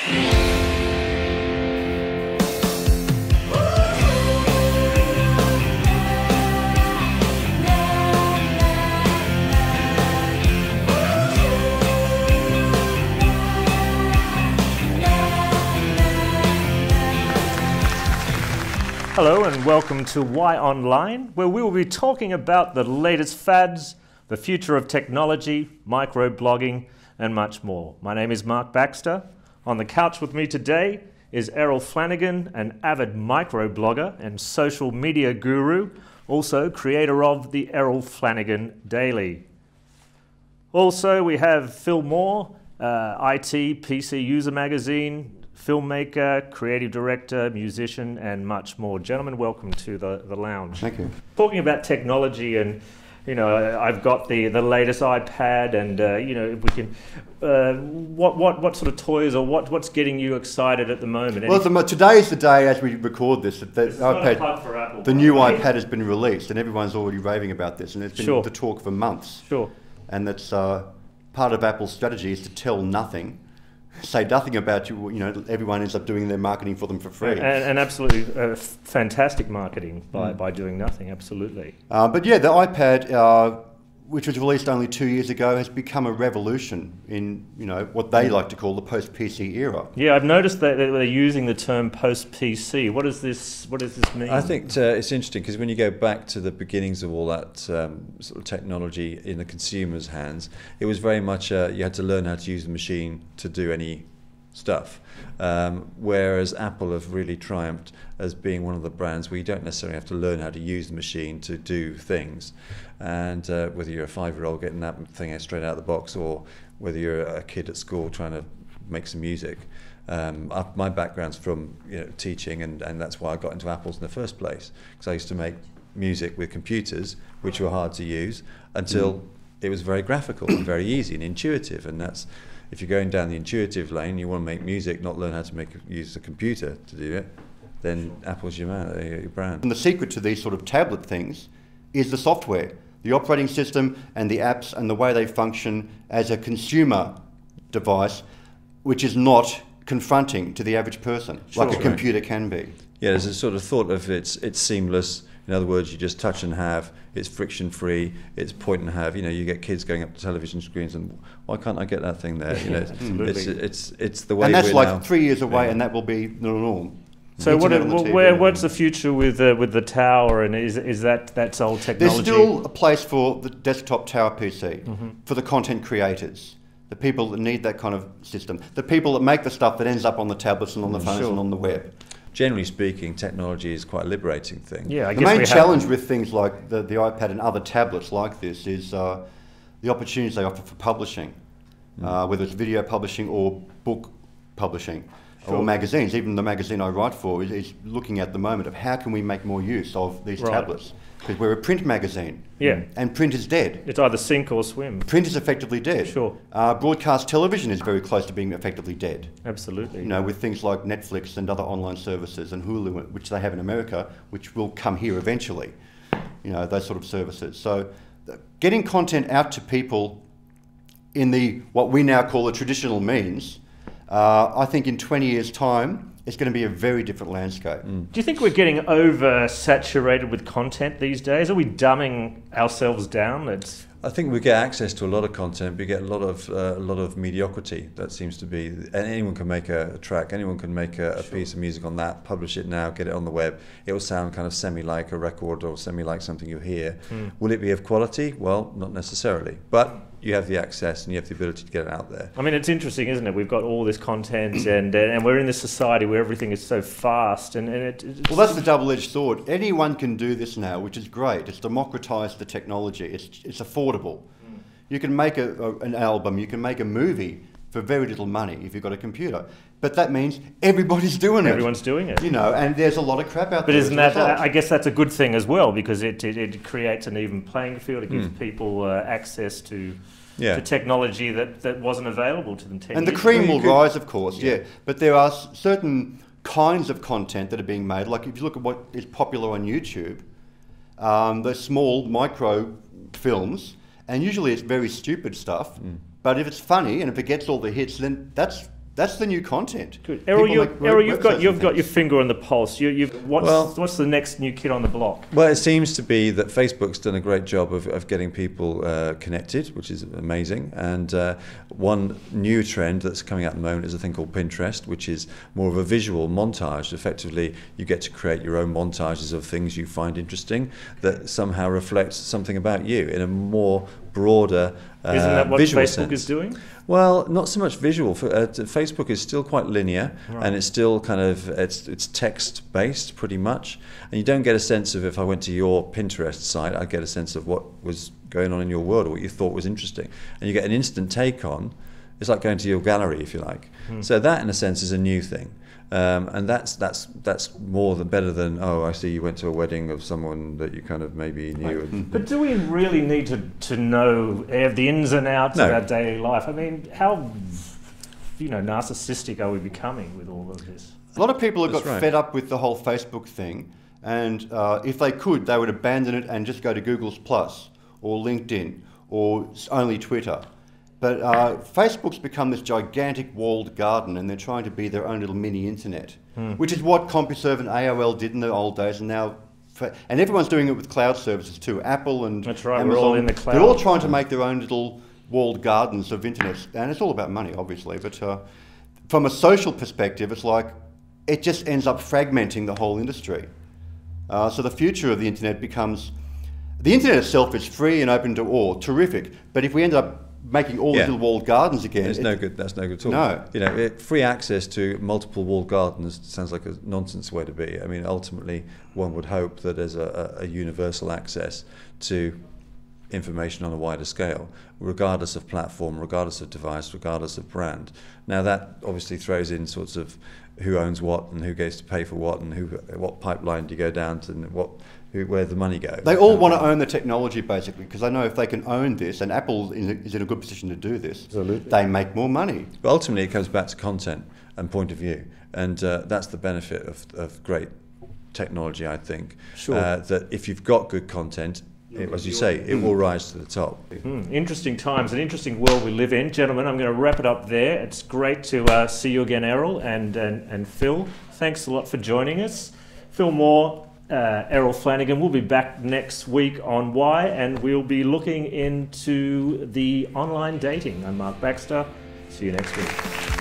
Hello and welcome to Why Online, where we will be talking about the latest fads, the future of technology, microblogging, and much more. My name is Mark Baxter. On the couch with me today is Errol Flanagan, an avid microblogger and social media guru, also creator of the Errol Flanagan Daily. Also, we have Phil Moore, IT, PC User Magazine, filmmaker, creative director, musician, and much more. Gentlemen, welcome to the lounge. Thank you. Talking about technology, and you know, I've got the latest iPad, and you know, if we can, what sort of toys or what's getting you excited at the moment? Well, today is the day as we record this that the iPad, for Apple, the new iPad has been released, and everyone's already raving about this, and it's been the talk for months. Sure. And that's part of Apple's strategy is to tell nothing. Say nothing about you. You know, everyone ends up doing their marketing for them for free. And absolutely fantastic marketing by doing nothing. Absolutely. But yeah, the iPad, which was released only 2 years ago, has become a revolution in what they like to call the post-PC era. Yeah, I've noticed that they're using the term post-PC. What does this mean? I think it's interesting because when you go back to the beginnings of all that sort of technology in the consumer's hands, it was very much you had to learn how to use the machine to do any stuff. Whereas Apple have really triumphed as being one of the brands where you don't necessarily have to learn how to use the machine to do things. And whether you're a 5-year-old getting that thing straight out of the box, or whether you're a kid at school trying to make some music. My background's from teaching, and that's why I got into Apples in the first place, because I used to make music with computers, which were hard to use, until it was very graphical and very easy and intuitive. And that's, if you're going down the intuitive lane, you want to make music, not learn how to use a computer to do it, then Apple's your brand. And the secret to these sort of tablet things is the software, the operating system and the apps and the way they function as a consumer device, which is not confronting to the average person, like a computer can be. Yeah, there's a sort of thought of it's seamless. In other words, you just touch and have, it's friction-free, it's point and have. You get kids going up to television screens and, why can't I get that thing there? It's the way. And that's like now. 3 years away, and that will be the norm. So what's the future with the tower, and is that's old technology? There's still a place for the desktop tower PC, for the content creators, the people that need that kind of system, the people that make the stuff that ends up on the tablets and on the phones and on the web. Generally speaking, technology is quite a liberating thing. Yeah, the main challenge with things like the iPad and other tablets like this is the opportunities they offer for publishing, whether it's video publishing or book publishing. Or magazines. Even the magazine I write for is looking at the moment of how can we make more use of these tablets. Because we're a print magazine. Yeah. And print is dead. It's either sink or swim. Print is effectively dead. Sure. Broadcast television is very close to being effectively dead. Absolutely. With things like Netflix and other online services and Hulu, which they have in America, which will come here eventually. Those sort of services. So getting content out to people in what we now call the traditional means, I think in 20 years' time, it's going to be a very different landscape. Do you think we're getting oversaturated with content these days? Are we dumbing ourselves down? I think we get access to a lot of content. We get a lot of mediocrity. That seems to be, and anyone can make a track. Anyone can make a piece of music on that, publish it now, get it on the web. It will sound kind of semi-like a record or semi-like something you hear. Will it be of quality? Well, not necessarily, but you have the access and you have the ability to get it out there. I mean, it's interesting, isn't it? We've got all this content, and we're in this society where everything is so fast, and well, that's the double-edged sword. Anyone can do this now, which is great. It's democratized the technology. It's affordable. You can make an album, you can make a movie for very little money if you've got a computer. But that means everybody's doing it. Everyone's doing it. And there's a lot of crap out there. But isn't that, I guess that's a good thing as well, because it creates an even playing field. It gives people access to technology that wasn't available to them 10 years ago. And the cream will rise, of course, But there are certain kinds of content that are being made. Like if you look at what is popular on YouTube, those small micro films, and usually it's very stupid stuff, but if it's funny and if it gets all the hits, then that's That's the new content. Good. Errol, you've got your things. finger on the pulse. What's the next new kid on the block? Well, it seems to be that Facebook's done a great job of getting people connected, which is amazing. And one new trend that's coming out at the moment is a thing called Pinterest, which is more of a visual montage. Effectively, you get to create your own montages of things you find interesting that somehow reflects something about you in a more broader Isn't that what visual Facebook sense. is doing? Well, not so much visual. Facebook is still quite linear, Right. and it's still kind of it's text based pretty much, and you don't get a sense of, if I went to your Pinterest site, I get a sense of what was going on in your world or what you thought was interesting, and you get an instant take on. It's like going to your gallery, if you like. So that, in a sense, is a new thing. And that's more than better than, oh, I see you went to a wedding of someone that you kind of maybe knew. But do we really need to know the ins and outs No. of our daily life? I mean, how narcissistic are we becoming with all of this? A lot of people have That's got right. fed up with the whole Facebook thing, and if they could, they would abandon it and just go to Google's Plus or LinkedIn or only Twitter. But Facebook's become this gigantic walled garden, and they're trying to be their own little mini internet, which is what CompuServe and AOL did in the old days, and now, and everyone's doing it with cloud services too. Apple and That's right, Amazon, we're all in the cloud. They're all trying to make their own little walled gardens of internet, and it's all about money, obviously. But from a social perspective, it's like it just ends up fragmenting the whole industry. So the future of the internet becomes, the internet itself is free and open to all, terrific. But if we end up making all these Yeah. little walled gardens again, It's no good. That's no good at all. No. You know, free access to multiple walled gardens sounds like a nonsense way to be. I mean, ultimately, one would hope that there's a universal access to information on a wider scale, regardless of platform, regardless of device, regardless of brand. Now, that obviously throws in sorts of who owns what and who gets to pay for what and what pipeline do you go down to and where the money goes. they all want to own the technology, basically, because they know if they can own this, and Apple is in a good position to do this, they make more money. But ultimately, it comes back to content and point of view, and that's the benefit of great technology, I think. Sure. That if you've got good content, as you say, it will rise to the top. Interesting times, an interesting world we live in. Gentlemen, I'm going to wrap it up there. It's great to see you again, Errol and Phil. Thanks a lot for joining us. Phil Moore, Errol Flanagan. We'll be back next week on Why, and we'll be looking into the online dating. I'm Mark Baxter. See you next week.